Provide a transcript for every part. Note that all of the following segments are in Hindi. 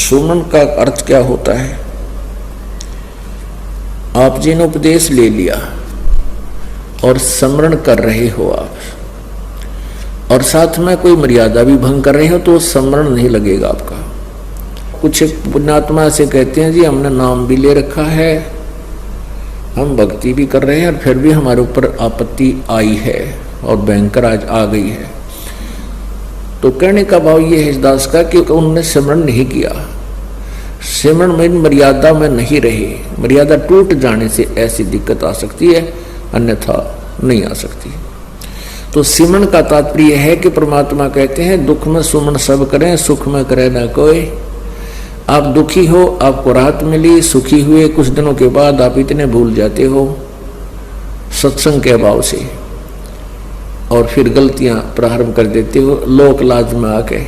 सुमन का अर्थ क्या होता है? आप जी ने उपदेश ले लिया और स्मरण कर रहे हो आप, और साथ में कोई मर्यादा भी भंग कर रहे हो तो स्मरण नहीं लगेगा आपका। कुछ पुण्यात्मा ऐसे कहते हैं जी हमने नाम भी ले रखा है, हम भक्ति भी कर रहे हैं, और फिर भी हमारे ऊपर आपत्ति आई है और भयंकर आज आ गई है। तो कहने का भाव ये है इस दास का कि उन्होंने स्मरण नहीं किया, स्मरण में मर्यादा में नहीं रहे। मर्यादा टूट जाने से ऐसी दिक्कत आ सकती है, अन्यथा नहीं आ सकती। तो सिमरण का तात्पर्य है कि परमात्मा कहते हैं दुख में सुमन सब करें, सुख में करे ना कोई। आप दुखी हो, आपको राहत मिली, सुखी हुए, कुछ दिनों के बाद आप इतने भूल जाते हो सत्संग के अभाव से, और फिर गलतियां प्रारंभ कर देते हो। लोक लाज में आके,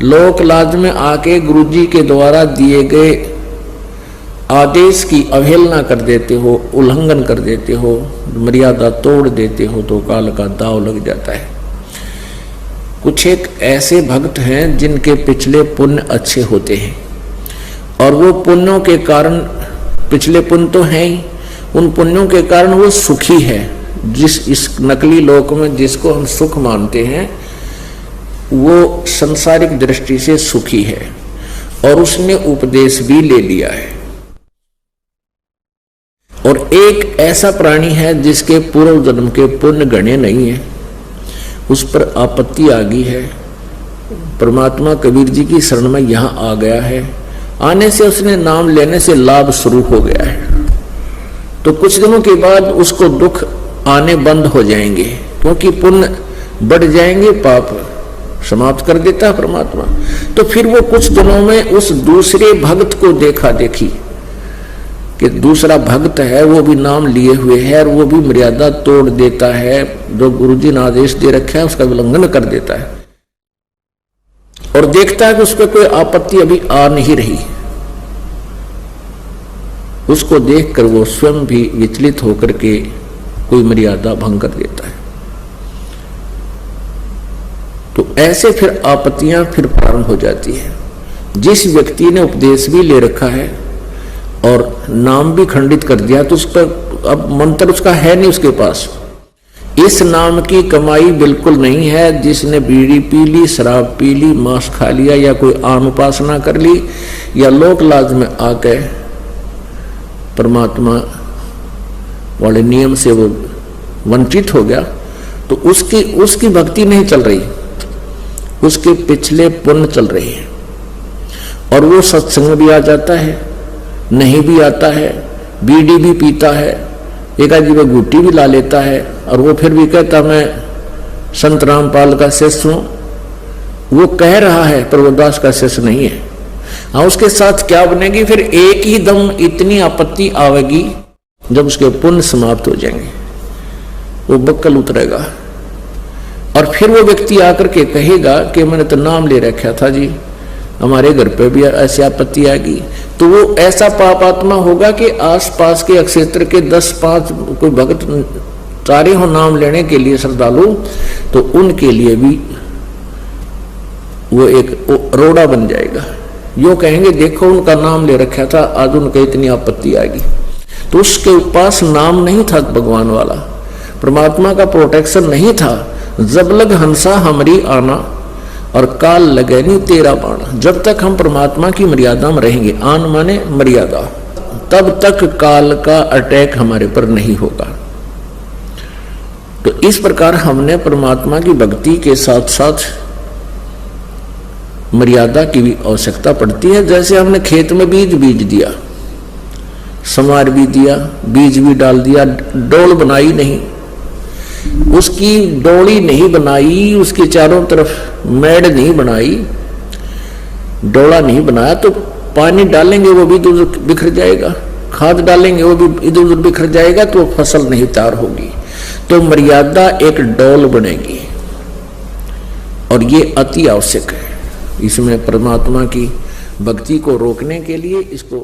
लोक लाज में आके गुरुजी के द्वारा दिए गए आदेश की अवहेलना कर देते हो, उल्लंघन कर देते हो, मर्यादा तोड़ देते हो, तो काल का दाव लग जाता है। कुछ एक ऐसे भक्त हैं जिनके पिछले पुण्य अच्छे होते हैं, और वो पुण्यों के कारण, पिछले पुण्य तो हैं ही, उन पुण्यों के कारण वो सुखी है। जिस इस नकली लोक में जिसको हम सुख मानते हैं वो संसारिक दृष्टि से सुखी है, और उसने उपदेश भी ले लिया है। और एक ऐसा प्राणी है जिसके पूर्व जन्म के पुण्य गणे नहीं है, उस पर आपत्ति आ गई है। परमात्मा कबीर जी की शरण में यहाँ आ गया है, आने से उसने नाम लेने से लाभ शुरू हो गया है। तो कुछ दिनों के बाद उसको दुख आने बंद हो जाएंगे, क्योंकि पुण्य बढ़ जाएंगे, पाप समाप्त कर देता है परमात्मा। तो फिर वो कुछ दिनों में उस दूसरे भक्त को देखा देखी कि दूसरा भक्त है, वो भी नाम लिए हुए है, और वो भी मर्यादा तोड़ देता है, जो गुरुजी ने आदेश दे रखा है उसका उल्लंघन कर देता है, और देखता है कि उस पर कोई आपत्ति अभी आ नहीं रही। उसको देखकर वो स्वयं भी विचलित होकर के कोई मर्यादा भंग कर देता है। तो ऐसे फिर आपत्तियां फिर प्रारंभ हो जाती है। जिस व्यक्ति ने उपदेश भी ले रखा है और नाम भी खंडित कर दिया, तो उस पर अब मंत्र उसका है नहीं उसके पास। इस नाम की कमाई बिल्कुल नहीं है। जिसने बीड़ी पी ली, शराब पी ली, मांस खा लिया, या कोई आन उपासना कर ली, या लोक लाज में आके परमात्मा वाले नियम से वो वंचित हो गया, तो उसकी भक्ति नहीं चल रही, उसके पिछले पुण्य चल रही है। और वो सत्संग भी आ जाता है, नहीं भी आता है, बीड़ी भी पीता है, एक आदमी में गुट्टी भी ला लेता है, और वो फिर भी कहता मैं संत रामपाल का शिष्य हूं। वो कह रहा है पर वो दास का शिष्य नहीं है। हाँ, उसके साथ क्या बनेगी? फिर एक ही दम इतनी आपत्ति आवेगी जब उसके पुण्य समाप्त हो जाएंगे, वो बक्कल उतरेगा, और फिर वो व्यक्ति आकर के कहेगा कि मैंने तो नाम ले रखा था जी, हमारे घर पे भी ऐसी आपत्ति आ गई। तो वो ऐसा पापात्मा होगा कि आसपास के क्षेत्र के 10-5 कोई भक्त चारे हो नाम लेने के लिए श्रद्धालु, तो उनके लिए भी वो एक रोड़ा बन जाएगा। यो कहेंगे देखो उनका नाम ले रखा था, आज उनके इतनी आपत्ति आ गई। तो उसके पास नाम नहीं था भगवान वाला, परमात्मा का प्रोटेक्शन नहीं था। जब लग हंसा हमरी आना, और काल लगे नहीं तेरा बाण। जब तक हम परमात्मा की मर्यादा में रहेंगे, आन माने मर्यादा, तब तक काल का अटैक हमारे पर नहीं होगा। तो इस प्रकार हमने परमात्मा की भक्ति के साथ साथ मर्यादा की भी आवश्यकता पड़ती है। जैसे हमने खेत में बीज दिया, समार भी दिया, बीज भी डाल दिया, डोल बनाई नहीं, उसकी डोली नहीं बनाई, उसके चारों तरफ मेड़ नहीं बनाई, डोला नहीं बनाया, तो पानी डालेंगे वो भी इधर उधर बिखर जाएगा, खाद डालेंगे वो भी इधर उधर बिखर जाएगा, तो फसल नहीं तैयार होगी। तो मर्यादा एक डोल बनेगी, और ये अति आवश्यक है। इसमें परमात्मा की भक्ति को रोकने के लिए इसको